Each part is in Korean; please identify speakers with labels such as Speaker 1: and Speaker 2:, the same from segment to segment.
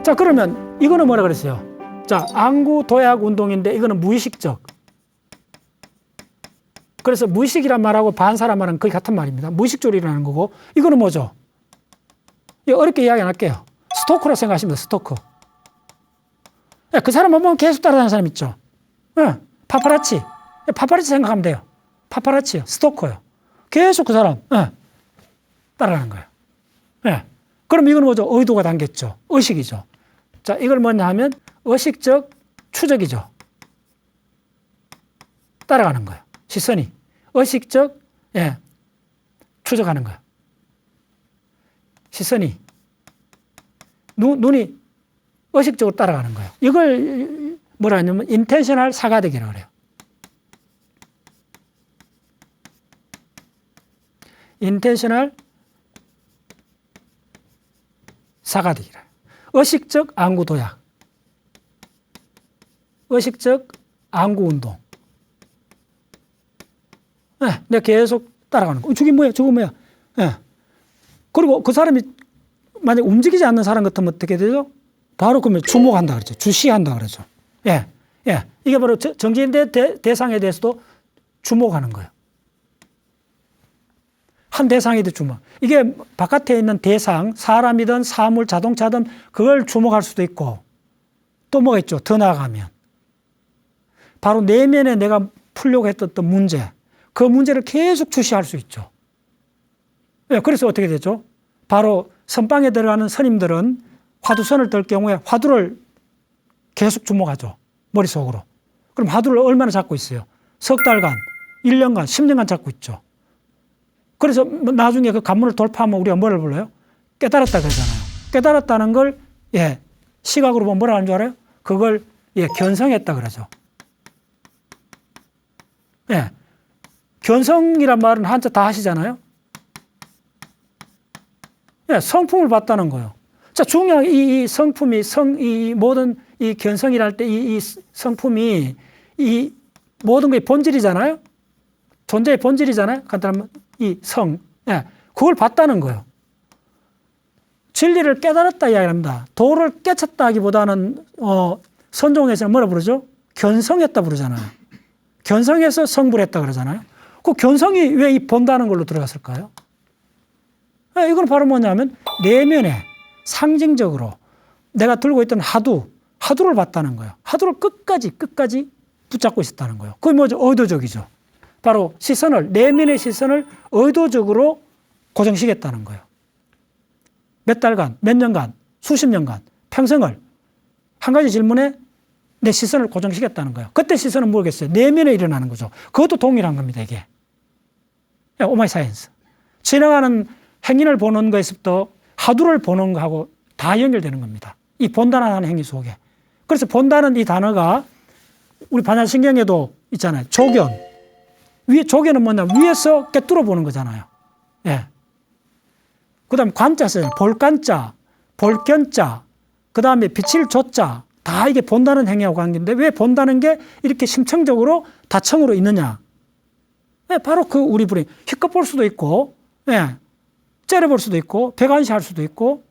Speaker 1: 자, 그러면 이거는 뭐라 그랬어요? 자, 안구 도약 운동인데 이거는 무의식적. 그래서 무의식이란 말하고 반사란 말은 거의 같은 말입니다. 무의식적으로 일어나는 거고, 이거는 뭐죠? 이거 어렵게 이야기 안 할게요. 스토커로 생각하시면 돼요. 스토커. 그 사람 보면 계속 따라다니는 사람 있죠. 파파라치. 파파라치 생각하면 돼요. 파파라치요. 스토커요. 계속 그 사람 따라가는 거예요. 그럼 이건 뭐죠? 의도가 담겼죠. 의식이죠. 자, 이걸 뭐냐 하면 의식적 추적이죠. 따라가는 거예요. 시선이. 의식적, 추적하는 거예요. 시선이. 눈이 의식적으로 따라가는 거예요. 이걸 뭐라 하냐면 인텐셔널 사가대기라고 그래요. 인텐셔널 사가대기라. 의식적 안구 도약. 의식적 안구 운동. 내가 계속 따라가는 거. 저게 뭐야? 저거 뭐야? 그리고 그 사람이 만약 움직이지 않는 사람 같으면 어떻게 되죠? 바로 그러면 주목한다 그러죠. 주시한다 그러죠. 이게 바로 정지인 대상에 대해서도 주목하는 거예요. 한 대상에 대해 주목. 이게 바깥에 있는 대상, 사람이든 사물, 자동차든 그걸 주목할 수도 있고, 또 뭐가 있죠? 더 나아가면. 바로 내면에 내가 풀려고 했던 문제, 그 문제를 계속 주시할 수 있죠. 그래서 어떻게 되죠? 바로 선방에 들어가는 스님들은 화두선을 들 경우에 화두를 계속 주목하죠. 머릿속으로. 그럼 화두를 얼마나 잡고 있어요? 석 달간, 1년간, 10년간 잡고 있죠. 그래서 나중에 그 관문을 돌파하면 우리가 뭐를 불러요? 깨달았다 그러잖아요. 깨달았다는 걸, 시각으로 보면 뭐라 하는 줄 알아요? 그걸, 견성했다 그러죠. 견성이란 말은 한자 다 하시잖아요. 성품을 봤다는 거예요. 자, 중요한 이 성품이, 이 모든 이 견성이랄 때 이 성품이 이 모든 게 본질이잖아요. 존재의 본질이잖아요. 간단하면 이 성. 그걸 봤다는 거예요. 진리를 깨달았다 이야기합니다. 도를 깨쳤다 하기보다는, 선종에서는 뭐라 부르죠? 견성했다 부르잖아요. 견성해서 성불했다 그러잖아요. 그 견성이 왜 이 본다는 걸로 들어갔을까요? 이건 바로 뭐냐면 내면에 상징적으로 내가 들고 있던 하두를 봤다는 거예요. 하두를 끝까지 붙잡고 있었다는 거예요. 그게 뭐죠? 의도적이죠. 바로 내면의 시선을 의도적으로 고정시켰다는 거예요. 몇 달간, 몇 년간, 수십 년간, 평생을 한 가지 질문에 내 시선을 고정시켰다는 거예요. 그때 시선은 뭐겠어요? 내면에 일어나는 거죠. 그것도 동일한 겁니다, 이게. 오마이 사이언스. 지나가는 행인을 보는 것에서부터 하두를 보는 거하고 다 연결되는 겁니다. 이 본다는 행위 속에. 그래서 본다는 이 단어가 우리 반야신경에도 있잖아요. 조견. 조견은 뭐냐? 위에서 꿰뚫어 보는 거잖아요. 그 다음에 관자 써요. 볼관자, 볼견자, 그 다음에 빛을 조자. 다 이게 본다는 행위하고 관계인데 왜 본다는 게 이렇게 심층적으로 다층으로 있느냐? 바로 그 우리 불이 희껏 볼 수도 있고, 째려볼 수도 있고, 배관시할 수도 있고,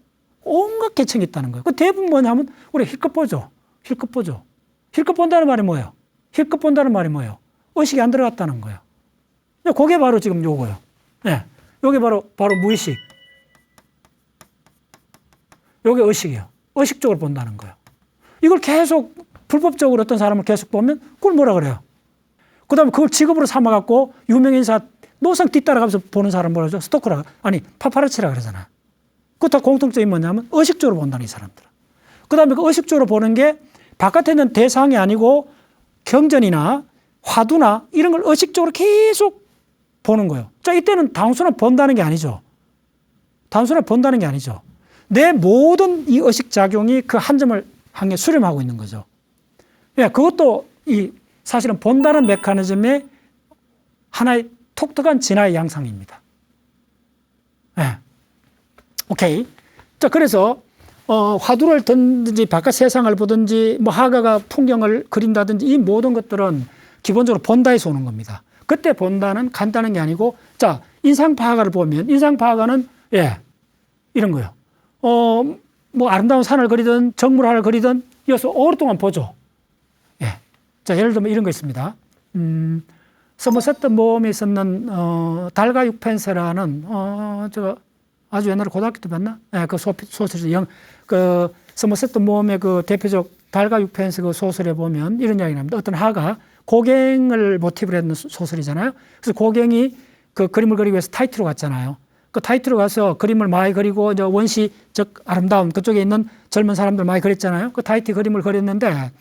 Speaker 1: 온갖 계층이 있다는 거예요. 그 대부분 뭐냐면 우리 힐끗 보죠. 힐끗 보죠. 힐끗 본다는 말이 뭐예요? 힐끗 본다는 말이 뭐예요? 의식이 안 들어갔다는 거예요. 그게 바로 지금 요거예요. 요게 바로 무의식. 요게 의식이에요. 의식적으로 본다는 거예요. 이걸 계속 불법적으로 어떤 사람을 계속 보면 그걸 뭐라 그래요? 그 다음에 그걸 직업으로 삼아갖고 유명인사 노상 뒤따라가면서 보는 사람 뭐라 하죠? 스토커라, 파파라치라 그러잖아요. 그거 다 공통점이 뭐냐면 의식적으로 본다는 이 사람들. 그 다음에 그 의식적으로 보는 게 바깥에 있는 대상이 아니고 경전이나 화두나 이런 걸 의식적으로 계속 보는 거예요. 자, 이때는 단순한 본다는 게 아니죠. 단순한 본다는 게 아니죠. 내 모든 이 의식작용이 그 한 점을 향해 수렴하고 있는 거죠. 그것도 사실은 본다는 메커니즘의 하나의 독특한 진화의 양상입니다. 오케이. 자, 그래서, 화두를 든지 바깥 세상을 보든지 뭐 하가가 풍경을 그린다든지 이 모든 것들은 기본적으로 본다에서 오는 겁니다. 그때 본다는 간단한 게 아니고, 자, 인상파하가를 보면 인상파하가는 이런 거예요. 뭐 아름다운 산을 그리든 정물화를 그리든 이어서 오랫동안 보죠. 예. 자, 예를 들면 이런 거 있습니다. 서머셋 모험에 있었는 달과 육펜스라는 제가 아주 옛날에 고등학교 때 봤나? 예, 그 소설이 그 서머셋 모험의 그 대표적 달과 육펜스 그 소설에 보면 이런 이야기 납니다. 어떤 하가 고갱을 모티브로 했는 소설이잖아요. 그래서 고갱이 그 그림을 그리기 위해서 타이트로 갔잖아요. 그 타이트로 가서 그림을 많이 그리고 이제 원시 즉 아름다운 그쪽에 있는 젊은 사람들 많이 그렸잖아요. 그 타이트 그림을 그렸는데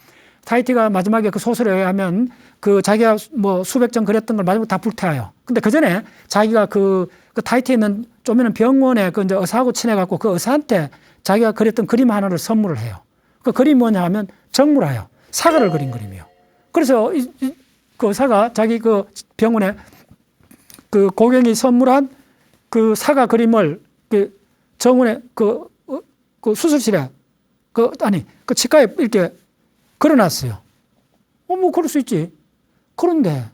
Speaker 1: 타이티가 마지막에 그 소설에 의하면 그 자기가 뭐 수백 장 그렸던 걸 마지막에 다 불태워요. 근데 그 전에 자기가 그 타이티에 있는 쪼매는 병원에 그 이제 의사하고 친해갖고 그 의사한테 자기가 그렸던 그림 하나를 선물을 해요. 그 그림이 뭐냐 하면 정물화요. 사과를 그린 그림이에요. 그래서 그 의사가 자기 그 병원에 그 고객이 선물한 그 사과 그림을 그 정원에 그 수술실에 그 치과에 이렇게 걸어놨어요. 뭐 그럴 수 있지. 그런데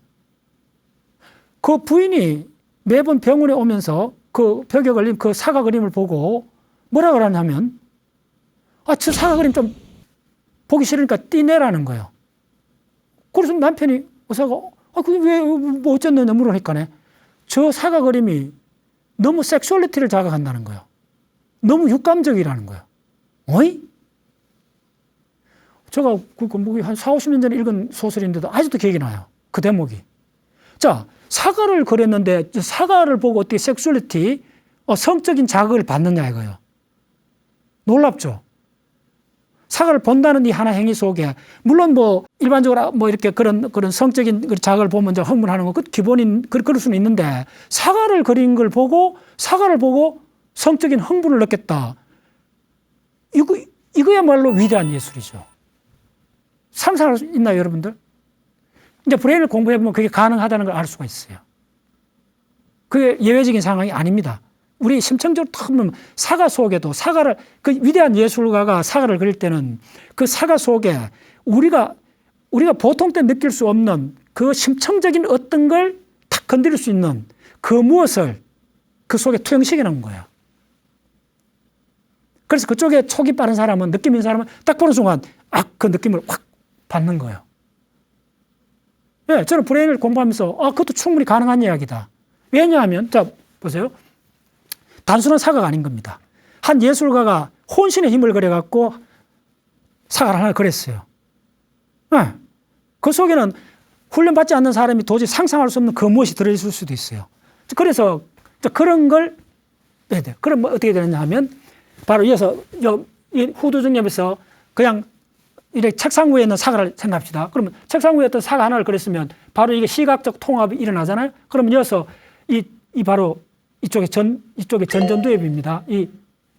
Speaker 1: 그 부인이 매번 병원에 오면서 그 벽에 걸린 그 사과 그림을 보고 뭐라 그러냐면 저 사과 그림 좀 보기 싫으니까 띠내라는 거예요. 그래서 남편이 의사가 그게 왜 뭐 어쨌느냐 물으니까네 저 사과 그림이 너무 섹슈얼리티를 자극한다는 거예요. 너무 육감적이라는 거예요. 어이? 제가 한 4, 50년 전에 읽은 소설인데도 아직도 기억이 나요. 그 대목이. 자, 사과를 그렸는데 사과를 보고 어떻게 섹슈얼리티, 성적인 자극을 받느냐 이거예요. 놀랍죠? 사과를 본다는 이 하나 행위 속에 물론 뭐 일반적으로 뭐 이렇게 그런 성적인 자극을 보면 이제 흥분하는 거 그 기본인 그럴 수는 있는데 사과를 그린 걸 보고 사과를 보고 성적인 흥분을 느꼈다. 이거야말로 위대한 예술이죠. 상상할 수 있나요, 여러분들? 이제 브레인을 공부해보면 그게 가능하다는 걸 알 수가 있어요. 그게 예외적인 상황이 아닙니다. 우리 심층적으로 탁 보면 사과 속에도 그 위대한 예술가가 사과를 그릴 때는 그 사과 속에 우리가 보통 때 느낄 수 없는 그 심층적인 어떤 걸 탁 건드릴 수 있는 그 무엇을 그 속에 투영시켜 놓은 거예요. 그래서 그쪽에 촉이 빠른 사람은, 느낌 있는 사람은 딱 보는 순간 그 느낌을 확 받는 거예요. 네, 저는 브레인을 공부하면서 그것도 충분히 가능한 이야기다. 왜냐하면 자 보세요. 단순한 사과가 아닌 겁니다. 한 예술가가 혼신의 힘을 그려갖고 사과를 하나 그렸어요. 네. 그 속에는 훈련받지 않는 사람이 도저히 상상할 수 없는 그 무엇이 들어있을 수도 있어요. 그래서 그런 걸 해야 돼요. 그럼 어떻게 되느냐 하면 바로 이어서 후두 정렬에서 그냥 이렇게 책상 위에 있는 사과를 생각합시다. 그러면 책상 위에 어떤 사과 하나를 그렸으면 바로 이게 시각적 통합이 일어나잖아요. 그러면 이어서 이 바로 이쪽에 전전두엽입니다.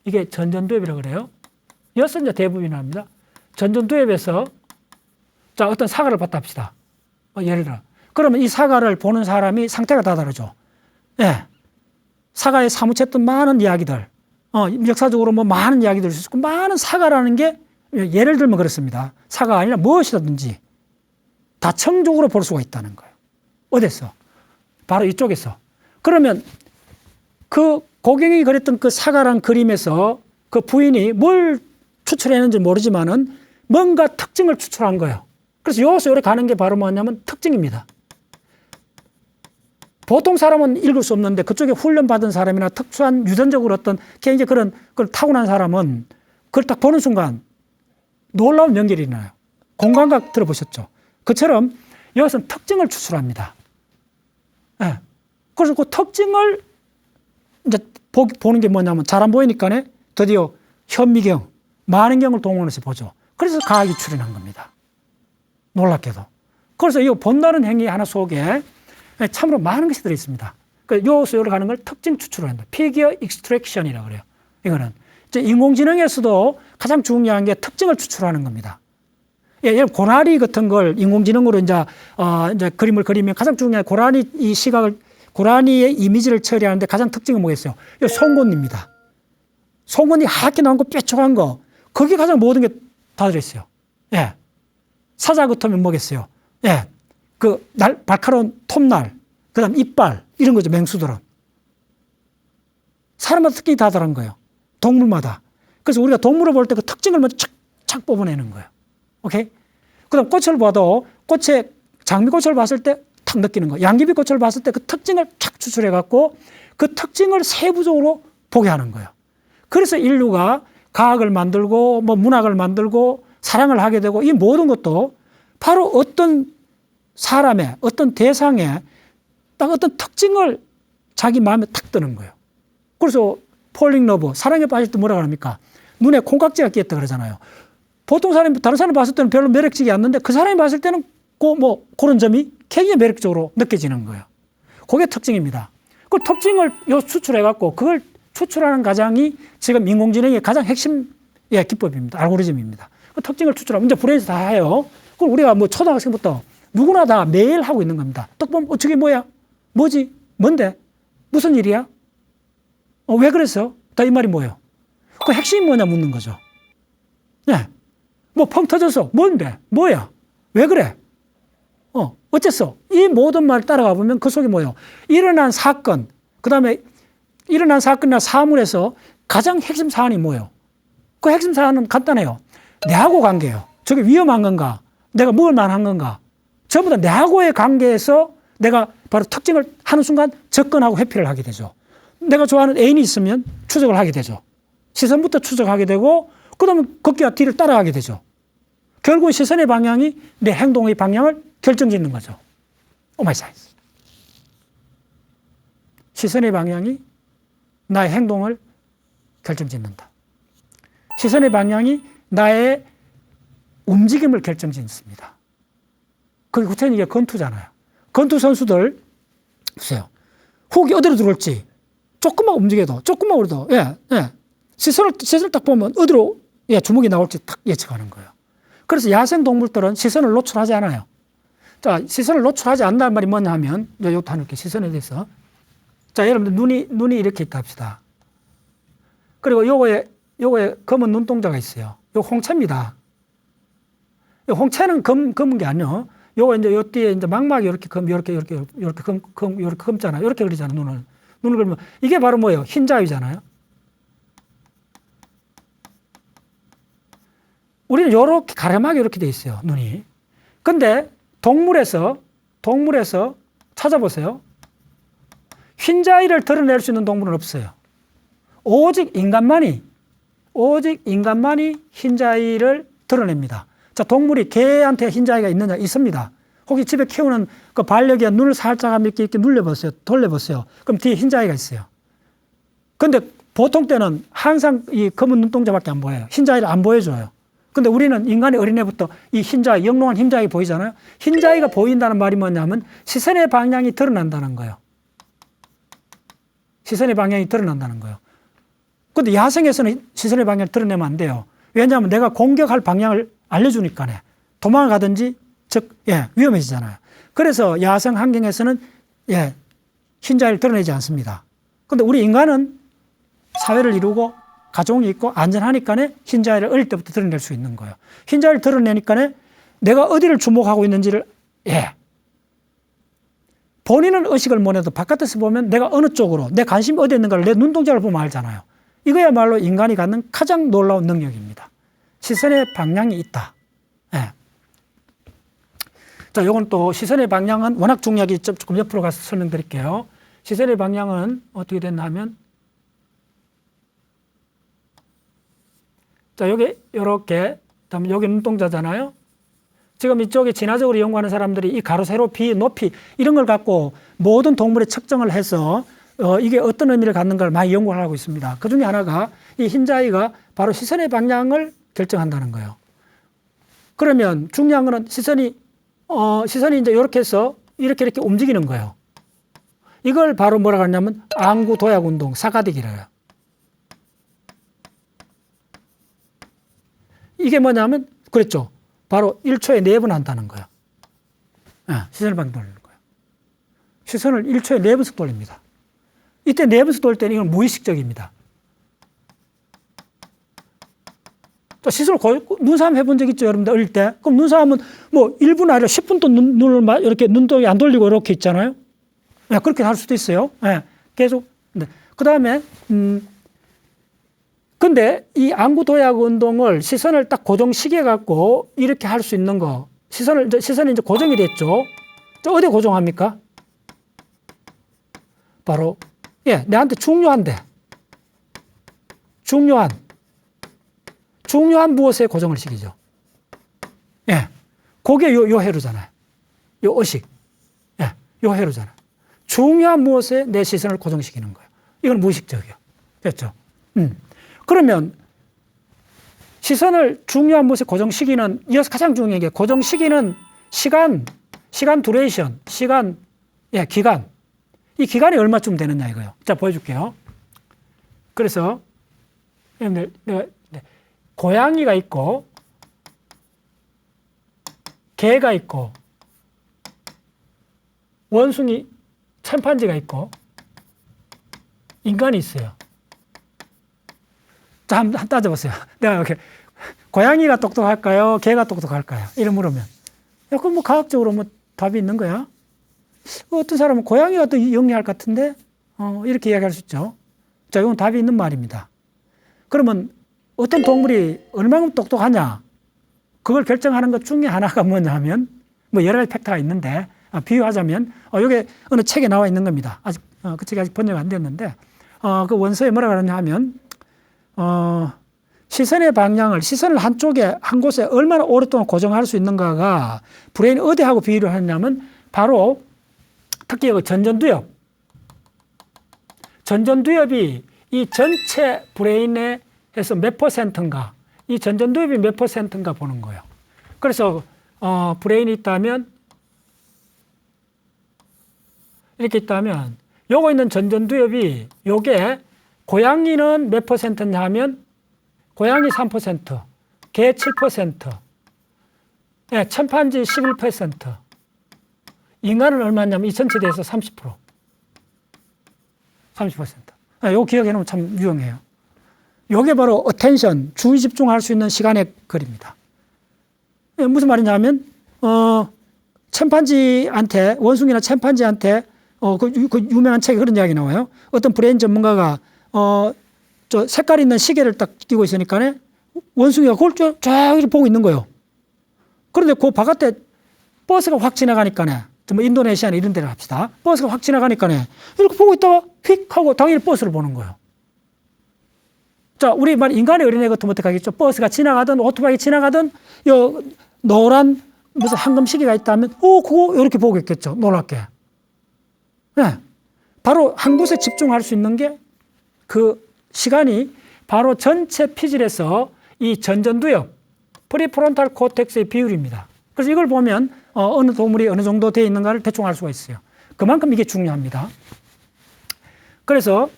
Speaker 1: 이게 전전두엽이라고 그래요. 이어서 이제 대부분이 납니다. 전전두엽에서 자 어떤 사과를 봤다 합시다. 예를 들어 그러면 이 사과를 보는 사람이 상태가 다 다르죠. 예. 사과에 사무쳤던 많은 이야기들, 역사적으로 뭐 많은 이야기들이 있고 많은 사과라는 게 예를 들면 그렇습니다. 사과가 아니라 무엇이든지 다층적으로 볼 수가 있다는 거예요. 어디서? 바로 이쪽에서. 그러면 그 고갱이 그렸던 그 사과란 그림에서 그 부인이 뭘 추출했는지 모르지만은 뭔가 특징을 추출한 거예요. 그래서 여기서 여기 가는 게 바로 뭐냐면 특징입니다. 보통 사람은 읽을 수 없는데 그쪽에 훈련받은 사람이나 특수한 유전적으로 어떤 굉장히 그런 걸 타고난 사람은 그걸 딱 보는 순간 놀라운 연결이 일어나요. 공감각 들어보셨죠? 그처럼 여기서는 특징을 추출합니다. 네. 그래서 그 특징을 이제 보는 게 뭐냐면 잘 안 보이니까 드디어 현미경, 만원경을 동원해서 보죠. 그래서 과학이 출현한 겁니다. 놀랍게도. 그래서 이 본다는 행위 하나 속에 참으로 많은 것이 들어있습니다. 여기서 여기로 가는 걸 특징 추출을 한다. 피규어 익스트랙션이라고 그래요. 이거는. 이제 인공지능에서도 가장 중요한 게 특징을 추출하는 겁니다. 예를 고라니 같은 걸 인공지능으로 이제 그림을 그리면 가장 중요한 고라니의 이미지를 처리하는데 가장 특징은 뭐겠어요? 이 송곳니입니다. 송곳니 하얗게 나온 거 뾰족한 거. 거기에 가장 모든 게 다 들어있어요. 예. 사자 같으면 뭐겠어요? 예. 날카로운 톱날, 그 다음 이빨, 이런 거죠, 맹수들은. 사람마다 특징이 다 다른 거예요. 동물마다. 그래서 우리가 동물을 볼 때 그 특징을 먼저 착착 뽑아내는 거예요. 오케이? 그 다음 꽃을 봐도 꽃에 장미꽃을 봤을 때 탁 느끼는 거예요. 양귀비꽃을 봤을 때 그 특징을 착 추출해갖고 그 특징을 세부적으로 보게 하는 거예요. 그래서 인류가 과학을 만들고 뭐 문학을 만들고 사랑을 하게 되고 이 모든 것도 바로 어떤 사람의 어떤 대상의 딱 어떤 특징을 자기 마음에 탁 드는 거예요. 그래서 폴링 러브, 사랑에 빠질 때 뭐라 그럽니까? 눈에 콩깍지가 끼었다 그러잖아요. 보통 사람이 다른 사람 봤을 때는 별로 매력적이 않는데 그 사람이 봤을 때는 그런 점이 굉장히 매력적으로 느껴지는 거예요. 그게 특징입니다. 그 특징을 추출해갖고 그걸 추출하는 과정이 지금 인공지능의 가장 핵심 기법입니다. 알고리즘입니다. 그 특징을 추출하면 이제 브레인에서 다 해요. 그걸 우리가 뭐 초등학생부터 누구나 다 매일 하고 있는 겁니다. 딱 보면 저게 뭐야? 뭐지? 뭔데? 무슨 일이야? 왜 그랬어? 다 이 말이 뭐예요? 그 핵심이 뭐냐 묻는 거죠. 네. 뭐 펑 터졌어. 뭔데? 뭐야? 왜 그래? 어쨌어? 이 모든 말 따라가 보면 그 속에 뭐예요? 일어난 사건, 그 다음에 일어난 사건이나 사물에서 가장 핵심 사안이 뭐예요? 그 핵심 사안은 간단해요. 내하고 관계예요. 저게 위험한 건가? 내가 먹을 만한 건가? 전부 다 내하고의 관계에서 내가 바로 특징을 하는 순간 접근하고 회피를 하게 되죠. 내가 좋아하는 애인이 있으면 추적을 하게 되죠. 시선부터 추적하게 되고 그다음에 걷기와 뒤를 따라가게 되죠. 결국 시선의 방향이 내 행동의 방향을 결정짓는 거죠. 오마이 사이언스. 시선의 방향이 나의 행동을 결정짓는다. 시선의 방향이 나의 움직임을 결정짓습니다. 그게 구체적인 게 권투잖아요. 권투 선수들 보세요. 훅이 어디로 들어올지 조금만 움직여도 조금만 오려도 시선을 딱 보면 어디로 주먹이 나올지 딱 예측하는 거예요. 그래서 야생 동물들은 시선을 노출하지 않아요. 자, 시선을 노출하지 않는다는 말이 뭐냐 하면 이것도 하는 게 시선에 대해서. 자, 여러분들 눈이 이렇게 있다 합시다. 그리고 요거에 검은 눈동자가 있어요. 요 홍채입니다. 요 홍채는 검은 게 아니요. 요거 이제 요 뒤에 이제 망막이 이렇게 검잖아요. 이렇게 그리잖아요. 눈을 그리면 이게 바로 뭐예요? 흰자위잖아요. 우리는 요렇게 가름하게 이렇게 돼 있어요. 눈이. 근데 동물에서 찾아보세요. 흰자위를 드러낼 수 있는 동물은 없어요. 오직 인간만이 흰자위를 드러냅니다. 자, 동물이 개한테 흰자위가 있느냐? 있습니다. 혹시 집에 키우는 그 반려견 눈을 살짝 이렇게 눌려보세요. 돌려보세요. 그럼 뒤에 흰자위가 있어요. 근데 보통 때는 항상 이 검은 눈동자밖에 안 보여요. 흰자위를 안 보여줘요. 근데 우리는 인간의 어린애부터 이 흰자위, 영롱한 흰자위 보이잖아요. 흰자위가 보인다는 말이 뭐냐면 시선의 방향이 드러난다는 거예요. 시선의 방향이 드러난다는 거예요. 근데 야생에서는 시선의 방향을 드러내면 안 돼요. 왜냐하면 내가 공격할 방향을 알려주니까요. 도망을 가든지 위험해지잖아요. 그래서 야생 환경에서는 흰자위를 드러내지 않습니다. 근데 우리 인간은 사회를 이루고 가족이 있고 안전하니까 흰자위를 어릴 때부터 드러낼 수 있는 거예요. 흰자위를 드러내니까 내가 어디를 주목하고 있는지를 본인은 의식을 못해도 바깥에서 보면 내가 어느 쪽으로 내 관심이 어디 있는가를 내 눈동자를 보면 알잖아요. 이거야말로 인간이 갖는 가장 놀라운 능력입니다. 시선의 방향이 있다. 자, 요건 또 시선의 방향은 워낙 중요하기 조금 옆으로 가서 설명드릴게요. 시선의 방향은 어떻게 됐나 하면 자, 여기 요렇게 그다음에 여기 눈동자잖아요. 지금 이쪽에 진화적으로 연구하는 사람들이 이 가로, 세로, 비, 높이 이런 걸 갖고 모든 동물의 측정을 해서 이게 어떤 의미를 갖는 걸 많이 연구를 하고 있습니다. 그 중에 하나가 이 흰자위가 바로 시선의 방향을 결정한다는 거예요. 그러면 중요한 거는 시선이 이제 이렇게 해서 이렇게 움직이는 거예요. 이걸 바로 뭐라고 하냐면 안구 도약 운동, 사가디기라고 해요. 이게 뭐냐면 그랬죠. 바로 1초에 4번 한다는 거예요. 시선을 방향 돌리는 거예요. 시선을 1초에 4번씩 돌립니다. 이때 4번씩 돌릴 때는 이건 무의식적입니다. 시선을 눈싸움 해본 적 있죠, 여러분들 어릴 때? 그럼 눈싸움은 뭐 1분 아니라 10분 동안 눈을 이렇게 눈동이 안 돌리고 이렇게 있잖아요. 그렇게 할 수도 있어요. 계속. 그 다음에 근데 이 안구 도약 운동을 시선을 딱 고정시켜 갖고 이렇게 할 수 있는 거, 시선이 이제 고정이 됐죠. 어디 고정합니까? 바로 내한테 중요한 무엇에 고정을 시키죠. 그게 요 회로잖아요. 요 의식, 요 회로잖아요. 중요한 무엇에 내 시선을 고정시키는 거예요. 이건 무의식적이에요. 됐죠? 그러면 시선을 중요한 무엇에 고정시키는, 이어서 가장 중요한 게 고정시키는 시간 두레이션, 기간. 이 기간이 얼마쯤 되느냐 이거예요. 자, 보여줄게요. 그래서 여러분들, 고양이가 있고 개가 있고 원숭이, 침팬지가 있고 인간이 있어요. 자, 한번 따져보세요. 내가 이렇게 고양이가 똑똑할까요? 개가 똑똑할까요? 이런 물으면 그럼 뭐 과학적으로 뭐 답이 있는 거야. 어떤 사람은 고양이가 더 영리할 것 같은데 이렇게 이야기할 수 있죠. 자, 이건 답이 있는 말입니다. 그러면 어떤 동물이 얼마나 똑똑하냐, 그걸 결정하는 것 중에 하나가 뭐냐 하면 뭐 여러 가지 팩터가 있는데 비유하자면 이게 어느 책에 나와 있는 겁니다. 아직 그 책이 아직 번역 안 됐는데 그 원서에 뭐라고 하느냐 하면 시선의 방향을, 시선을 한 곳에 얼마나 오랫동안 고정할 수 있는가가 브레인이 어디하고 비유를 하냐면 바로 특히 그 전전두엽이 이 전체 브레인에서 몇 퍼센트인가, 이 전전두엽이 몇 퍼센트인가 보는 거예요. 그래서 브레인이 있다면 이렇게 있다면 요거 있는 전전두엽이 요게 고양이는 몇 퍼센트냐 하면 고양이 3%, 개 7%, 침팬지 11%, 인간은 얼마냐면 이 전체 대해서 30%. 요거 기억해 놓으면 참 유용해요. 요게 바로 attention, 주의 집중할 수 있는 시간의 거리입니다. 무슨 말이냐면 침팬지한테, 원숭이나 침팬지한테 그 유명한 책에 그런 이야기 나와요. 어떤 브레인 전문가가 저 색깔 있는 시계를 딱 끼고 있으니까 원숭이가 그걸 쫙 이렇게 보고 있는 거예요. 그런데 그 바깥에 버스가 확 지나가니까, 뭐 인도네시아나 이런 데를 합시다. 버스가 확 지나가니까 이렇게 보고 있다가 휙 하고 당연히 버스를 보는 거예요. 자, 우리 인간의 어린애 같으면 어떻게 하겠죠? 버스가 지나가든 오토바이 지나가든 요 노란 무슨 황금 시계가 있다면 그거 이렇게 보겠겠죠. 놀랍게. 바로 한 곳에 집중할 수 있는 게 그 시간이 바로 전체 피질에서 이 전전두엽, 프리프론탈 코텍스의 비율입니다. 그래서 이걸 보면 어느 동물이 어느 정도 되어 있는가를 대충 알 수가 있어요. 그만큼 이게 중요합니다. 그래서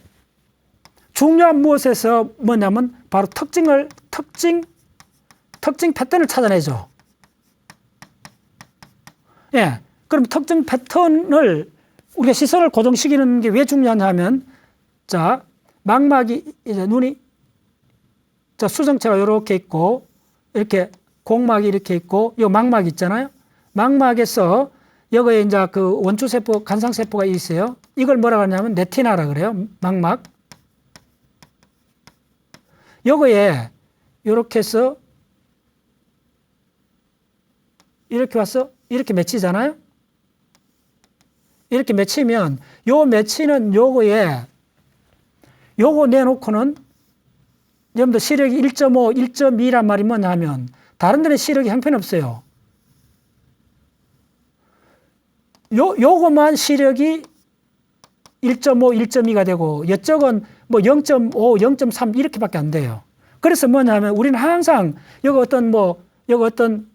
Speaker 1: 중요한 무엇에서 뭐냐면 바로 특징 패턴을 찾아내죠. 그럼 특징 패턴을 우리가 시선을 고정시키는 게 왜 중요하냐 하면, 자, 망막이, 이제 눈이, 자, 수정체가 이렇게 있고, 이렇게 공막이 이렇게 있고, 이 망막이 있잖아요. 망막에서 여기에 이제 그 원추세포, 간상세포가 있어요. 이걸 뭐라고 하냐면 레티나라 그래요. 망막. 여기에 이렇게 해서 이렇게 와서 이렇게 맺히잖아요. 이렇게 맺히면 요 맺히는 요거에 요거 내놓고는 여러분들 시력이 1.5, 1.2란 말이 뭐냐 하면 다른 데는 시력이 형편없어요. 요거만 시력이 1.5, 1.2가 되고 이쪽은 뭐 0.5, 0.3 이렇게밖에 안 돼요. 그래서 뭐냐 하면 우리는 항상 여기 어떤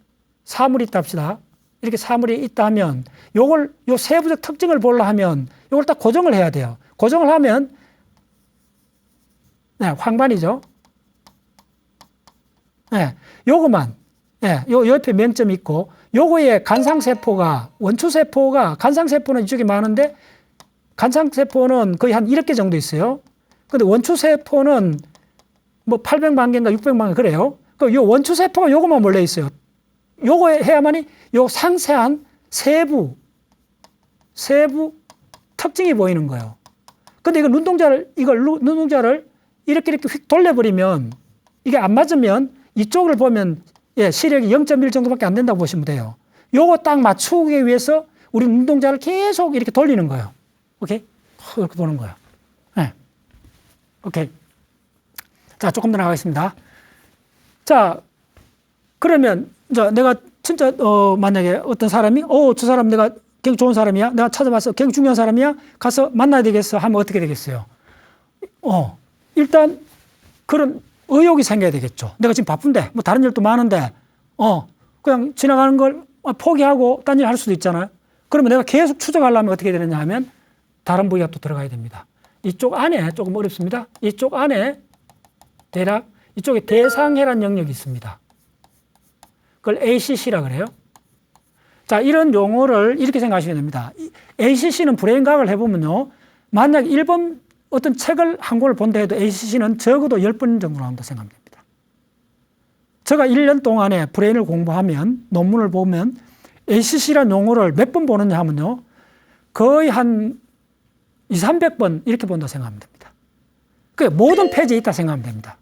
Speaker 1: 사물이 있다 합시다. 이렇게 사물이 있다 하면 요 세부적 특징을 보려 하면 요걸 딱 고정을 해야 돼요. 고정을 하면 황반이죠. 요거만 요 옆에 명점이 있고 요거에 간상세포가 간상세포는 이쪽에 많은데 간상세포는 거의 한 1억 개 정도 있어요. 근데 원추세포는 뭐 800만 개인가 600만 개 그래요. 요 원추세포가 요거만 몰려 있어요. 요거 해야만이 요 상세한 세부 특징이 보이는 거예요. 근데 이거 눈동자를 이렇게 휙 돌려버리면 이게 안 맞으면 이쪽을 보면 예, 시력이 0.1 정도밖에 안 된다고 보시면 돼요. 요거 딱 맞추기 위해서 우리 눈동자를 계속 이렇게 돌리는 거예요. 오케이? 이렇게 보는 거예요. 네. 오케이. 자, 조금 더 나가겠습니다. 자, 그러면 이제 내가 진짜 만약에 어떤 사람이 저 사람 내가 굉장히 좋은 사람이야. 내가 찾아봤어. 굉장히 중요한 사람이야. 가서 만나야 되겠어. 하면 어떻게 되겠어요? 일단 그런 의욕이 생겨야 되겠죠. 내가 지금 바쁜데, 뭐 다른 일도 많은데, 그냥 지나가는 걸 포기하고 딴 일 할 수도 있잖아요. 그러면 내가 계속 추적하려면 어떻게 되느냐 하면 다른 부위가 또 들어가야 됩니다. 이쪽 안에 조금 어렵습니다. 이쪽 안에 대략 이쪽에 대상해란 영역이 있습니다. 그걸 ACC라 그래요. 자, 이런 용어를 이렇게 생각하시면 됩니다. ACC는 브레인과학을 해보면요. 만약 1번 어떤 책을 한 권을 본다 해도 ACC는 적어도 10번 정도 나온다 생각하면 됩니다. 제가 1년 동안에 브레인을 공부하면 논문을 보면 ACC라는 용어를 몇 번 보느냐 하면요. 거의 한 200~300번 이렇게 본다 생각하면 됩니다. 그 모든 페이지에 있다 생각하면 됩니다.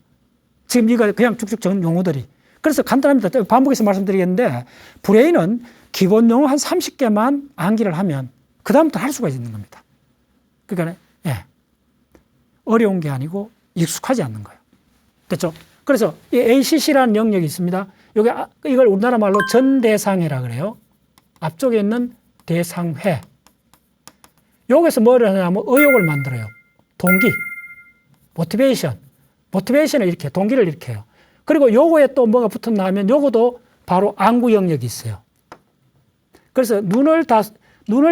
Speaker 1: 지금 이거 그냥 쭉쭉 적은 용어들이. 그래서 간단합니다. 반복해서 말씀드리겠는데 브레인은 기본 용어 한 30개만 암기를 하면 그 다음부터 할 수가 있는 겁니다. 그러니까 예, 어려운 게 아니고 익숙하지 않는 거예요. 됐죠? 그래서 이 ACC라는 영역이 있습니다. 이걸 우리나라 말로 전대상회라 그래요. 앞쪽에 있는 대상회. 여기서 뭐를 하냐면 의욕을 만들어요. 동기, 모티베이션. 모티베이션을 이렇게, 동기를 이렇게 해요. 그리고 요거에 또 뭐가 붙었나 하면 요거도 바로 안구 영역이 있어요. 그래서 눈을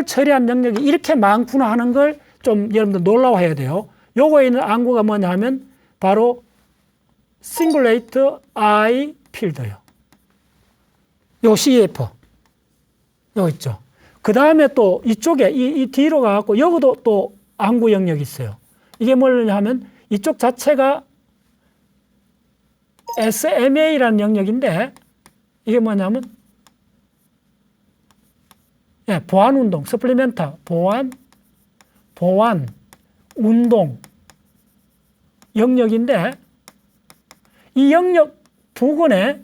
Speaker 1: 처리한 영역이 이렇게 많구나 하는 걸 좀 여러분들 놀라워해야 돼요. 요거에 있는 안구가 뭐냐 하면 바로 Cingulate Eye Field예요. 요 CF. 요거 있죠. 그 다음에 또 이쪽에 이 뒤로 가갖고 여기도 또 안구 영역이 있어요. 이게 뭐냐 하면 이쪽 자체가 SMA라는 영역인데 이게 뭐냐면 예, 보완 운동, 서플리멘타, 보완 운동 영역인데 이 영역 부근에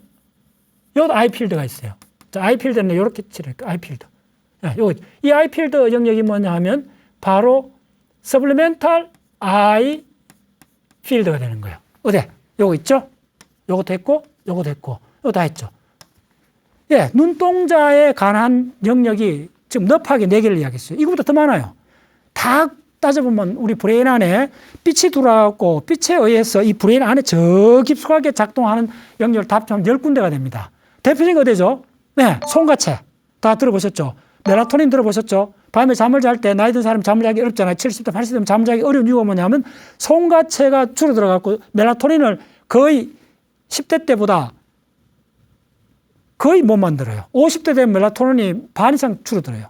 Speaker 1: 여기 아이필드가 있어요. 자, 아이필드는 이렇게 칠할게요. 아이필드. 예, 이 아이필드 영역이 뭐냐 하면 바로 서플리멘탈 아이 필드가 되는 거예요. 어디? 요거 있죠? 요것도 했고, 요것도 했고, 요거 다 했죠. 예, 눈동자에 관한 영역이 지금 넙하게 4개를 이야기했어요. 이거보다 더 많아요. 다 따져보면 우리 브레인 안에 빛이 들어와갖고 빛에 의해서 이 브레인 안에 저 깊숙하게 작동하는 영역을 다 합치면 10군데가 됩니다. 대표적인 거 어디죠? 네, 송가채. 다 들어보셨죠? 멜라토닌 들어보셨죠? 밤에 잠을 잘 때 나이 든 사람이 잠을 자기 어렵잖아요. 70대, 80대면 잠을 자기 어려운 이유가 뭐냐면 송가채가 줄어들어갖고 멜라토닌을 거의 10대 때보다 거의 못 만들어요. 50대 되면 멜라토닌이 반 이상 줄어들어요.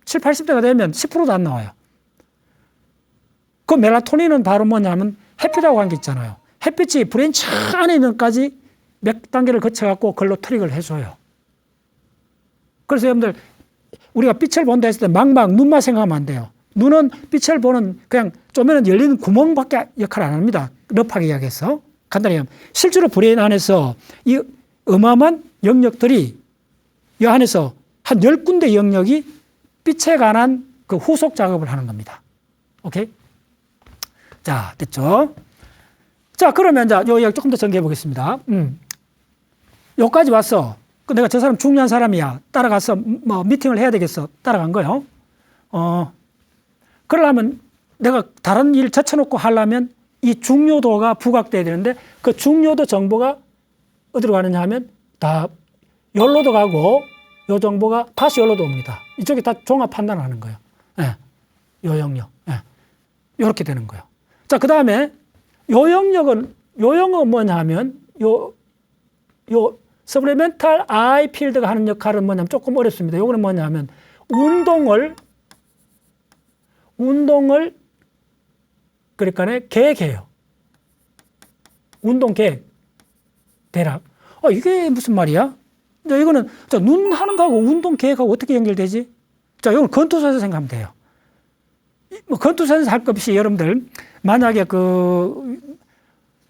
Speaker 1: 70, 80대가 되면 10%도 안 나와요. 그 멜라토닌은 바로 뭐냐면 햇빛하고 관계 있잖아요. 햇빛이 브레인 안에 있는 데까지 몇 단계를 거쳐갖고 그걸로 트릭을 해줘요. 그래서 여러분들 우리가 빛을 본다 했을 때 막막 눈만 생각하면 안 돼요. 눈은 빛을 보는 그냥 쪼매는 열리는 구멍밖에 역할을 안 합니다. 럽하게 이야기해서. 간단히 하면 실제로 브레인 안에서 이 어마어마한 영역들이 이 안에서 한 10군데 영역이 빛에 관한 그 후속 작업을 하는 겁니다. 오케이? 자, 됐죠? 자, 그러면 자, 요 이야기 조금 더 전개해 보겠습니다. 요까지 왔어. 내가 저 사람 중요한 사람이야. 따라가서 뭐 미팅을 해야 되겠어. 따라간 거요. 그러려면 내가 다른 일 제쳐놓고 하려면 이 중요도가 부각돼야 되는데 그 중요도 정보가 어디로 가느냐 하면 다 여기로도 가고 요 정보가 다시 여기로도 옵니다. 이쪽에 다 종합 판단을 하는 거예요. 예. 요 영역. 예. 요렇게 되는 거예요. 자, 그 다음에 요 영역은 뭐냐 하면 요 서플리멘탈 아이 필드가 하는 역할은 뭐냐면 조금 어렵습니다. 요거는 뭐냐 하면 운동을 그러니까 계획해요. 운동 계획. 대략. 이게 무슨 말이야? 자, 이거는 눈 하는 거하고 운동 계획하고 어떻게 연결되지? 자, 이건 건투소에서 생각하면 돼요. 뭐 건투소에서 할 것 없이 여러분들 만약에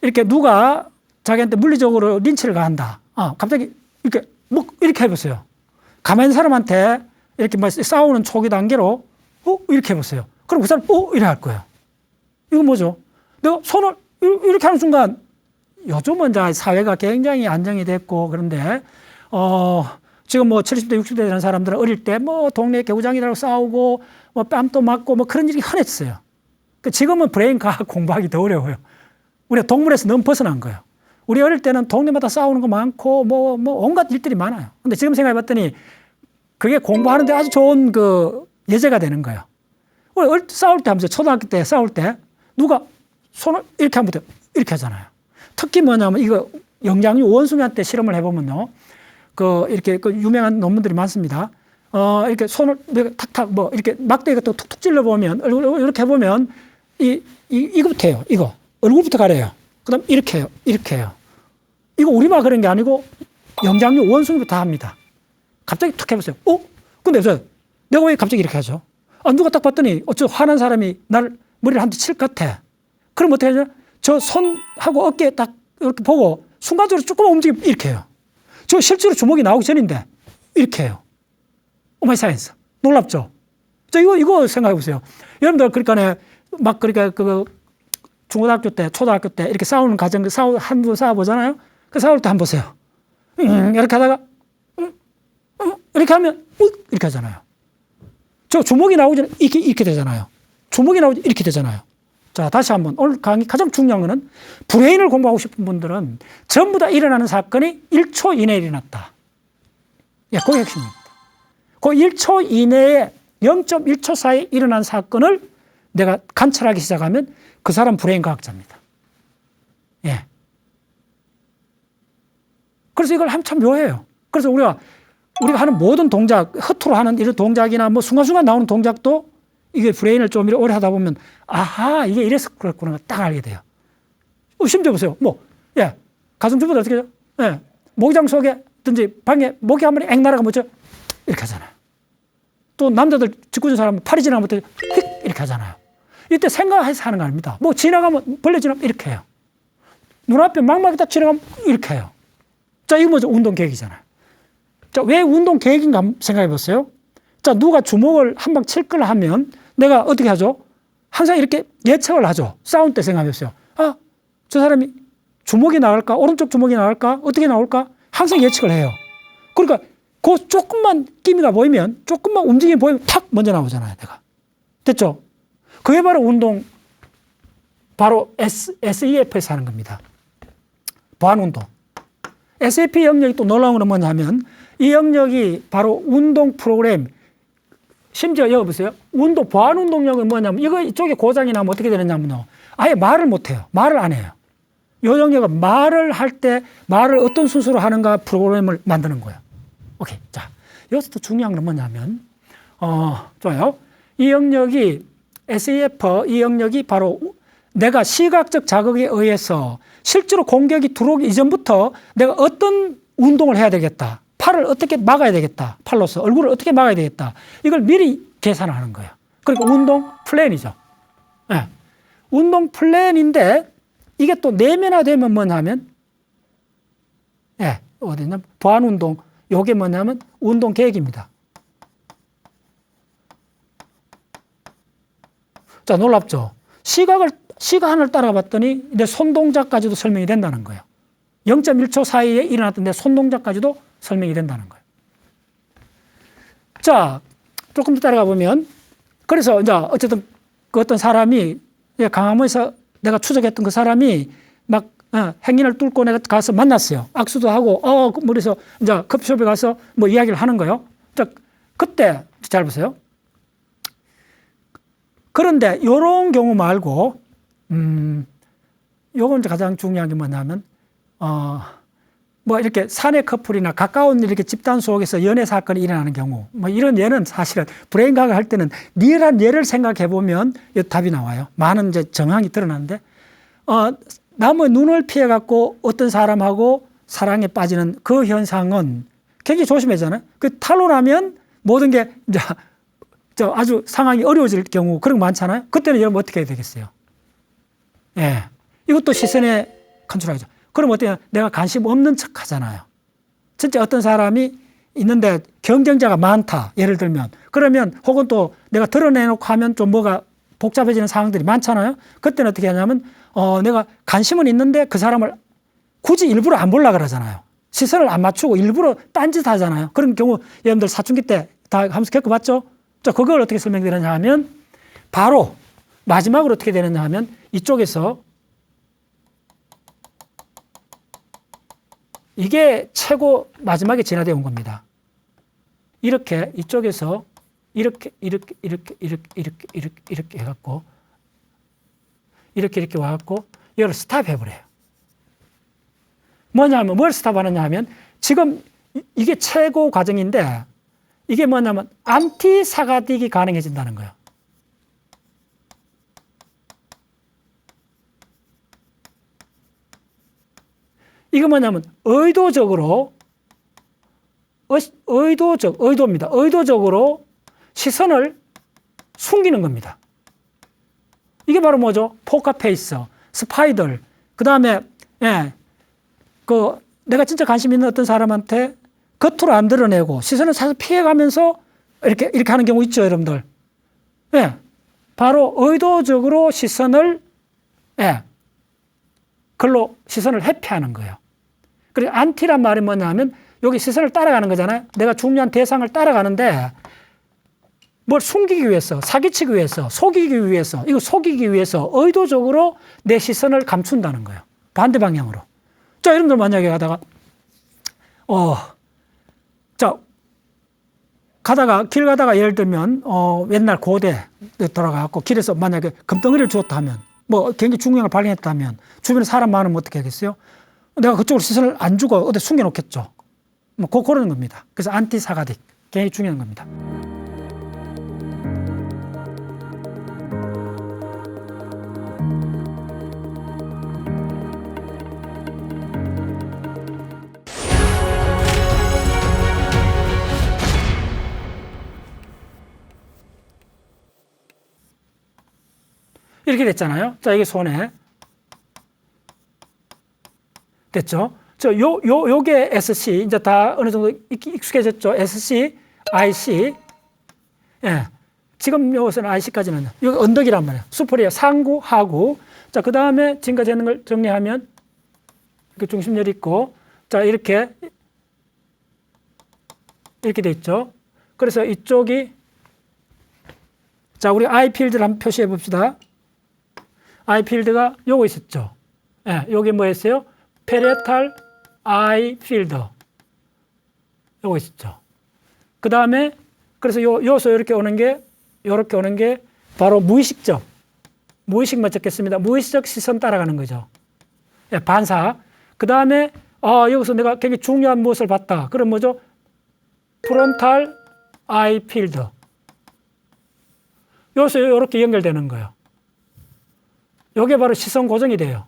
Speaker 1: 이렇게 누가 자기한테 물리적으로 린치를 가한다. 갑자기 이렇게 뭐 이렇게 해보세요. 가만히 사람한테 이렇게 막 싸우는 초기 단계로 이렇게 해보세요. 그럼 그 사람 이래 할 거예요. 이거 뭐죠? 내가 손을 이렇게 하는 순간 요즘은 이제 사회가 굉장히 안정이 됐고 그런데 지금 뭐 70대 60대 되는 사람들은 어릴 때 뭐 동네 개구장이라고 싸우고 뭐 뺨도 맞고 뭐 그런 일이 흔했어요. 지금은 브레인 과학 공부하기 더 어려워요. 우리가 동물에서 너무 벗어난 거예요. 우리 어릴 때는 동네마다 싸우는 거 많고 뭐 온갖 일들이 많아요. 근데 지금 생각해 봤더니 그게 공부하는데 아주 좋은 그 예제가 되는 거예요. 우리 싸울 때 하면서 초등학교 때 싸울 때 누가 손을 이렇게 하면 이렇게 하잖아요. 특히 뭐냐면 이거 영장류 원숭이한테 실험을 해보면요. 이렇게 유명한 논문들이 많습니다. 이렇게 손을 탁탁 뭐 이렇게 막대기 같은 거 툭툭 찔러보면 이렇게 해보면 이거부터 해요. 이거. 얼굴부터 가려요. 그 다음 이렇게 해요. 이렇게 해요. 이거 우리만 그런 게 아니고 영장류 원숭이부터 합니다. 갑자기 툭 해보세요. 근데 내가 왜 갑자기 이렇게 하죠? 누가 딱 봤더니 화난 사람이 나를 머리를 한 대 칠 것 같아. 그럼 어떻게 하죠? 저 손하고 어깨 딱 이렇게 보고 순간적으로 조금만 움직이면 이렇게 해요. 저 실제로 주먹이 나오기 전인데 이렇게 해요. 오마이 사이언스. 놀랍죠? 이거 생각해 보세요. 여러분들 그러니까 중고등학교 때, 초등학교 때 이렇게 싸우는 과정, 한두 싸워보잖아요? 싸울 때 한번 보세요. 이렇게 하다가, 이렇게 하면, 이렇게 하잖아요. 저 주먹이 나오기 전에 이렇게 되잖아요. 주먹이 나오기 이렇게 되잖아요. 자, 다시 한번. 오늘 강의 가장 중요한 거는 브레인을 공부하고 싶은 분들은 전부 다 일어나는 사건이 1초 이내에 일어났다. 그게 핵심입니다. 그 1초 이내에 0.1초 사이에 일어난 사건을 내가 관찰하기 시작하면 그 사람 브레인 과학자입니다. 그래서 이걸 한참 묘해요. 그래서 우리가 하는 모든 동작, 허투루 하는 이런 동작이나 뭐 순간순간 나오는 동작도 이게 브레인을 좀 오래 하다 보면 이게 이래서 그렇구나 딱 알게 돼요. 심지어 보세요. 가슴주부들 어떻게 하죠? 모기장 속에든지 방에 모기 한 마리 앵 날아가면 뭐죠? 이렇게 하잖아요. 또 남자들 직구준 사람은 팔이 지나가면 휙 이렇게 하잖아요. 이때 생각해서 하는 거 아닙니다. 뭐 지나가면 벌레 지나가면 이렇게 해요. 눈앞에 망막이 딱 지나가면 이렇게 해요. 자, 이거 뭐죠? 운동 계획이잖아요. 자, 왜 운동 계획인가 생각해 보세요. 자, 누가 주먹을 한 방 칠 걸 하면 내가 어떻게 하죠? 항상 이렇게 예측을 하죠. 싸움 때 생각해 보세요. 저 사람이 주먹이 나갈까? 오른쪽 주먹이 나갈까? 어떻게 나올까? 항상 예측을 해요. 그러니까 그 조금만 기미가 보이면, 조금만 움직임이 보이면 탁 먼저 나오잖아요, 내가. 됐죠? 그게 바로 운동, 바로 SEF에서 하는 겁니다. 보안운동. SEP 영역이 또 놀라운 건 뭐냐면, 이 영역이 바로 운동 프로그램, 심지어 여기 보세요. 보안운동력은 뭐냐면, 이쪽에 고장이 나면 어떻게 되느냐면요. 아예 말을 못 해요. 말을 안 해요. 이 영역은 말을 할 때, 말을 어떤 순서로 하는가 프로그램을 만드는 거예요. 오케이. 자, 여기서 또 중요한 건 뭐냐면, 좋아요. 이 영역이, SEF, 이 영역이 바로 내가 시각적 자극에 의해서 실제로 공격이 들어오기 이전부터 내가 어떤 운동을 해야 되겠다. 팔을 어떻게 막아야 되겠다. 팔로서 얼굴을 어떻게 막아야 되겠다. 이걸 미리 계산을 하는 거예요. 그러니까 운동 플랜이죠. 운동 플랜인데 이게 또 내면화되면 뭐냐면 어디냐? 보안운동. 요게 뭐냐면 운동 계획입니다. 자, 놀랍죠? 시간을 따라봤더니 내 손동작까지도 설명이 된다는 거예요. 0.1초 사이에 일어났던 내 손동작까지도 설명이 된다는 거예요. 자, 조금 더 따라가 보면, 그래서 이제 어쨌든 그 어떤 사람이 강화문에서 내가 추적했던 그 사람이 막 행인을 뚫고 내가 가서 만났어요. 악수도 하고, 그래서 이제 커피숍에 가서 뭐 이야기를 하는 거예요. 자, 그때 잘 보세요. 그런데 이런 경우 말고, 요건 이제 가장 중요한 게 뭐냐면, 뭐 이렇게 사내 커플이나 가까운 이렇게 집단 속에서 연애 사건이 일어나는 경우, 뭐 이런 예는 사실은 브레인 과학을 할 때는 리얼한 예를 생각해 보면 답이 나와요. 많은 이제 정황이 드러나는데, 나무의 눈을 피해 갖고 어떤 사람하고 사랑에 빠지는 그 현상은 굉장히 조심해잖아요. 그 탈론하면 모든 게 이제 아주 상황이 어려워질 경우 그런 거 많잖아요. 그때는 여러분 어떻게 해야 되겠어요? 이것도 시선의 컨트롤하죠. 그럼 어때요? 내가 관심 없는 척 하잖아요. 진짜 어떤 사람이 있는데 경쟁자가 많다. 예를 들면. 그러면 혹은 또 내가 드러내놓고 하면 좀 뭐가 복잡해지는 상황들이 많잖아요. 그때는 어떻게 하냐면 내가 관심은 있는데 그 사람을 굳이 일부러 안 보려고 그러잖아요. 시선을 안 맞추고 일부러 딴짓 하잖아요. 그런 경우 여러분들 사춘기 때 다 하면서 겪어봤죠? 자, 그걸 어떻게 설명드리느냐 하면 바로 마지막으로 어떻게 되느냐 하면 이쪽에서 이게 최고 마지막에 진화되어 온 겁니다. 이렇게 이쪽에서 이렇게 해갖고 이렇게 와갖고 이걸 스탑해버려요. 뭐냐면 뭘 스탑하느냐 하면 지금 이게 최고 과정인데 이게 뭐냐면 안티 사가딕이 가능해진다는 거예요. 이거 뭐냐면 의도입니다. 의도적으로 시선을 숨기는 겁니다. 이게 바로 뭐죠? 포커페이서, 스파이들, 그 다음에 내가 진짜 관심 있는 어떤 사람한테 겉으로 안 드러내고 시선을 살짝 피해가면서 이렇게 하는 경우 있죠, 여러분들. 바로 의도적으로 시선을 글로 시선을 회피하는 거예요. 그리고 안티란 말이 뭐냐면 여기 시선을 따라가는 거잖아요. 내가 중요한 대상을 따라가는데 뭘 숨기기 위해서, 사기치기 위해서, 속이기 위해서, 이거 속이기 위해서 의도적으로 내 시선을 감춘다는 거예요. 반대 방향으로. 자, 여러분들 만약에 가다가 길 가다가 예를 들면 옛날 고대에 돌아가고 길에서 만약에 금덩이를 주었다 하면 뭐 굉장히 중요한 걸 발견했다 하면 주변에 사람 많으면 어떻게 하겠어요? 내가 그쪽으로 시선을 안 주고 어디 숨겨놓겠죠. 뭐 그런 겁니다. 그래서 안티사가딕 굉장히 중요한 겁니다. 이렇게 됐잖아요. 자, 이게 손에 됐죠? 요게 SC, 이제 다 어느 정도 익숙해졌죠? SC, IC. 지금 요것은 IC까지는, 여기 언덕이란 말이에요. 수포리아, 상구, 하구. 자, 그 다음에 지금까지 하는 걸 정리하면, 이렇게 중심열이 있고, 자, 이렇게 돼 있죠? 그래서 이쪽이, 자, 우리 I 필드를 한번 표시해 봅시다. I 필드가 요거 있었죠? 요게 뭐였어요? 페레탈 I 필드. 요거 있었죠. 그 다음에, 그래서 요소 이렇게 오는 게 바로 무의식적. 무의식만 적겠습니다. 무의식적 시선 따라가는 거죠. 반사. 그 다음에, 여기서 내가 굉장히 중요한 무엇을 봤다. 그럼 뭐죠? 프론탈 I 필드. 요소 이렇게 연결되는 거예요. 요게 바로 시선 고정이 돼요.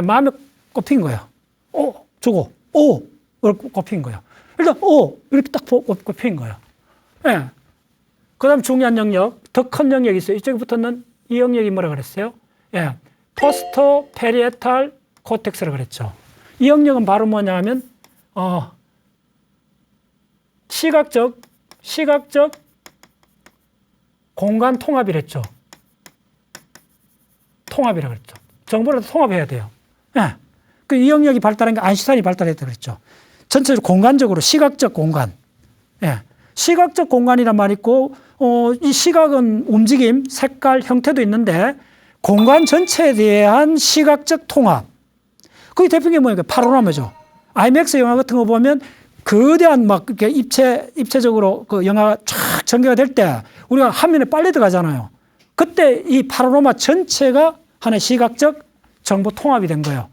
Speaker 1: 마음에 꼽힌 거예요. 저거, 이렇게 꼽힌 거예요. 일단, 이렇게 딱 꼽힌 거예요. 그 다음 중요한 영역, 더 큰 영역이 있어요. 이쪽에 붙었는 이 영역이 뭐라 그랬어요? 포스터 페리에탈 코텍스라고 그랬죠. 이 영역은 바로 뭐냐 하면, 시각적 공간 통합이랬죠. 통합이라고 그랬죠. 정보를 통합해야 돼요. 이 영역이 발달한 게 아인슈타인이 발달했다고 그랬죠. 전체적으로 공간적으로 시각적 공간. 시각적 공간이란 말이 있고, 이 시각은 움직임, 색깔, 형태도 있는데, 공간 전체에 대한 시각적 통합. 그게 대표적인 게 뭐예요? 파노라마죠. IMAX 영화 같은 거 보면 거대한 막 이렇게 입체적으로 그 영화가 쫙 전개가 될 때 우리가 화면에 빨리 들어가잖아요. 그때 이 파노라마 전체가 하나의 시각적 정보 통합이 된 거예요.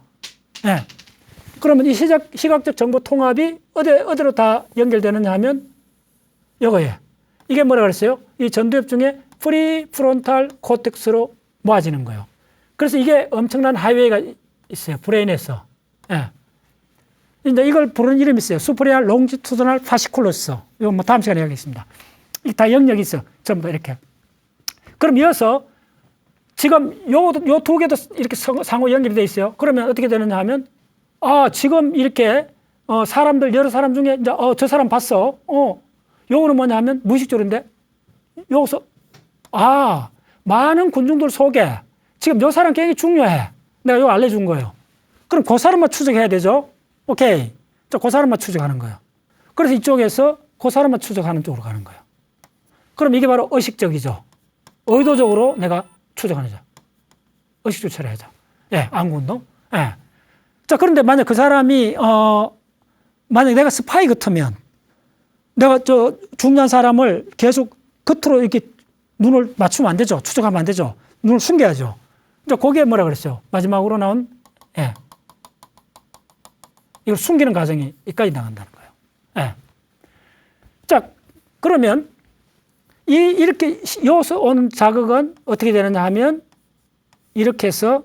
Speaker 1: 그러면 이 시각적 정보 통합이 어디로 다 연결되느냐 하면 이거예요. 이게 뭐라 그랬어요? 이 전두엽 중에 프리프론탈 코텍스로 모아지는 거예요. 그래서 이게 엄청난 하이웨이가 있어요. 브레인에서. 이제 이걸 부르는 이름이 있어요. 수프리알 롱지투드널 파시쿨러스. 이거 뭐 다음 시간에 하겠습니다. 다 영역이 있어. 전부 다 이렇게. 그럼 이어서 지금 요 두 개도 이렇게 상호 연결이 돼 있어요. 그러면 어떻게 되느냐 하면, 지금 이렇게, 사람들, 여러 사람 중에, 이제, 저 사람 봤어. 요거는 뭐냐 하면 무의식적인데, 여기서, 많은 군중들 속에 지금 요 사람 굉장히 중요해. 내가 이거 알려준 거예요. 그럼 그 사람만 추적해야 되죠? 오케이. 자, 그 사람만 추적하는 거예요. 그래서 이쪽에서 그 사람만 추적하는 쪽으로 가는 거예요. 그럼 이게 바로 의식적이죠. 의도적으로 내가 추적하는 거죠. 의식적으로 처리하죠. 예, 안구운동. 예. 자, 그런데 만약 그 사람이, 만약 내가 스파이 같으면 내가 중요한 사람을 계속 겉으로 이렇게 눈을 맞추면 안 되죠. 추적하면 안 되죠. 눈을 숨겨야죠. 이제 그게 뭐라 그랬어요? 마지막으로 나온, 예. 이걸 숨기는 과정이 여기까지 나간다는 거예요. 예. 자, 그러면 이렇게 여기서 오는 자극은 어떻게 되느냐 하면 이렇게 해서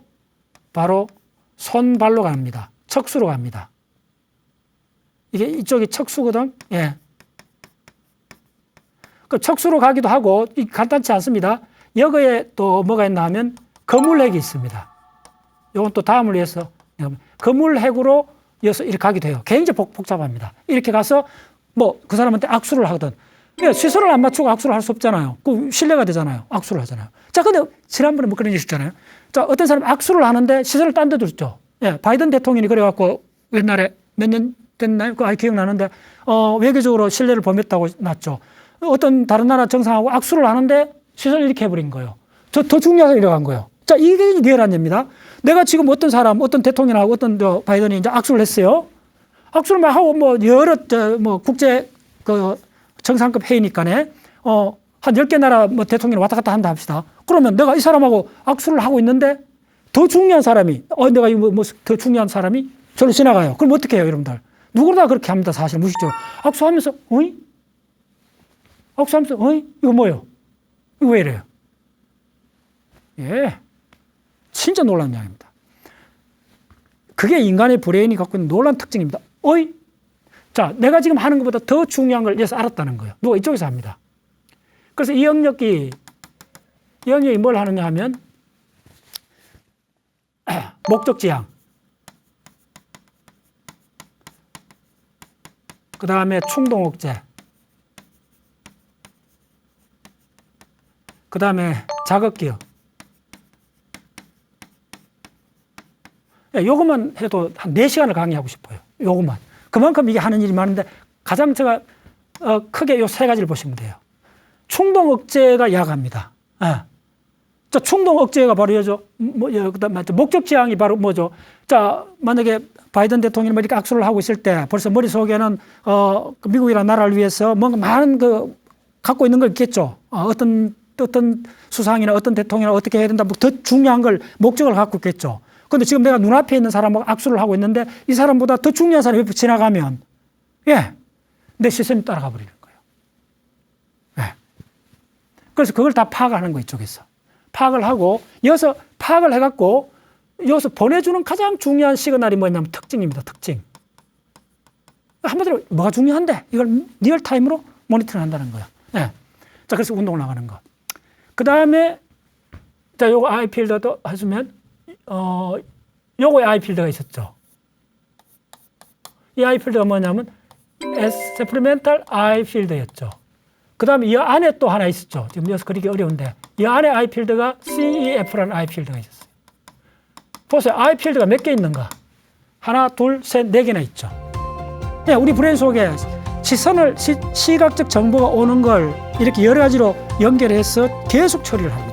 Speaker 1: 바로 손발로 갑니다. 척수로 갑니다. 이게 이쪽이 척수거든. 예. 그 척수로 가기도 하고 간단치 않습니다. 여기에 또 뭐가 있나 하면 거물핵이 있습니다. 이건 또 다음을 위해서 거물핵으로 여기서 이렇게 가기도 해요. 굉장히 복잡합니다. 이렇게 가서 뭐 그 사람한테 악수를 하거든. 그러니까 시선을 안 맞추고 악수를 할 수 없잖아요. 그 신뢰가 되잖아요. 악수를 하잖아요. 자, 근데 지난번에 뭐 그런 일 있었잖아요. 자, 어떤 사람이 악수를 하는데 시선을 딴 데 뒀죠. 예, 바이든 대통령이 그래갖고 옛날에 몇 년 됐나요? 그 기억나는데, 외교적으로 신뢰를 범했다고 났죠. 어떤 다른 나라 정상하고 악수를 하는데 시선을 이렇게 해버린 거예요. 더 중요하게 이러간 거예요. 자, 이게 리얼한 얘기입니다. 내가 지금 어떤 사람, 어떤 대통령하고 어떤 바이든이 이제 악수를 했어요. 악수를 막 하고 뭐 여러 국제 정상급 회의니까네, 한 10개 나라 뭐 대통령이 왔다 갔다 한다 합시다. 그러면 내가 이 사람하고 악수를 하고 있는데 더 중요한 사람이, 내가 더 중요한 사람이 저를 지나가요. 그럼 어떻게 해요, 여러분들? 누구나 그렇게 합니다, 사실 무의식적으로. 악수하면서, 악수하면서, 이거 뭐예요? 이거 왜 이래요? 예. 진짜 놀라운 이야기입니다. 그게 인간의 브레인이 갖고 있는 놀라운 특징입니다. 자, 내가 지금 하는 것보다 더 중요한 걸 여기서 알았다는 거예요. 누가 이쪽에서 합니다. 그래서 이 영역이 뭘 하느냐 하면, 목적 지향, 그 다음에 충동 억제, 그 다음에 자극 기억. 요것만 해도 한 4시간을 강의하고 싶어요. 요것만. 그만큼 이게 하는 일이 많은데 가장 제가 크게 요 3가지를 보시면 돼요. 충동 억제가 약합니다. 자, 충동 억제가 바로 이죠. 그다음에 목적 지향이 바로 뭐죠? 자, 만약에 바이든 대통령이 이렇게 악수를 하고 있을 때 벌써 머릿속에는 미국이라는 나라를 위해서 뭔가 많은 갖고 있는 걸 있겠죠. 어떤 수상이나 어떤 대통령이나 어떻게 해야 된다. 더 중요한 걸 목적을 갖고 있겠죠. 근데 지금 내가 눈앞에 있는 사람하고 악수를 하고 있는데 이 사람보다 더 중요한 사람이 옆에 지나가면, 내 시선이 따라가 버리는 거예요. 그래서 그걸 다 파악하는 거, 이쪽에서. 파악을 하고, 여기서 파악을 해갖고, 여기서 보내주는 가장 중요한 시그널이 뭐냐면 특징입니다, 특징. 한마디로 뭐가 중요한데 이걸 리얼타임으로 모니터링 한다는 거예요. 자, 그래서 운동을 나가는 거. 그 다음에, 자, 요거 아이필드도 하시면, 요거에 아이필드가 있었죠. 이 아이필드가 뭐냐면 supplemental 아이필드였죠. 그 다음에 이 안에 또 하나 있었죠. 지금 여기서 그리기 어려운데 이 안에 아이필드가 CEF라는 아이필드가 있었어요. 보세요. 아이필드가 몇 개 있는가? 하나, 둘, 셋, 4개나 있죠. 우리 브레인 속에 시각적 정보가 오는 걸 이렇게 여러 가지로 연결해서 계속 처리를 합니다.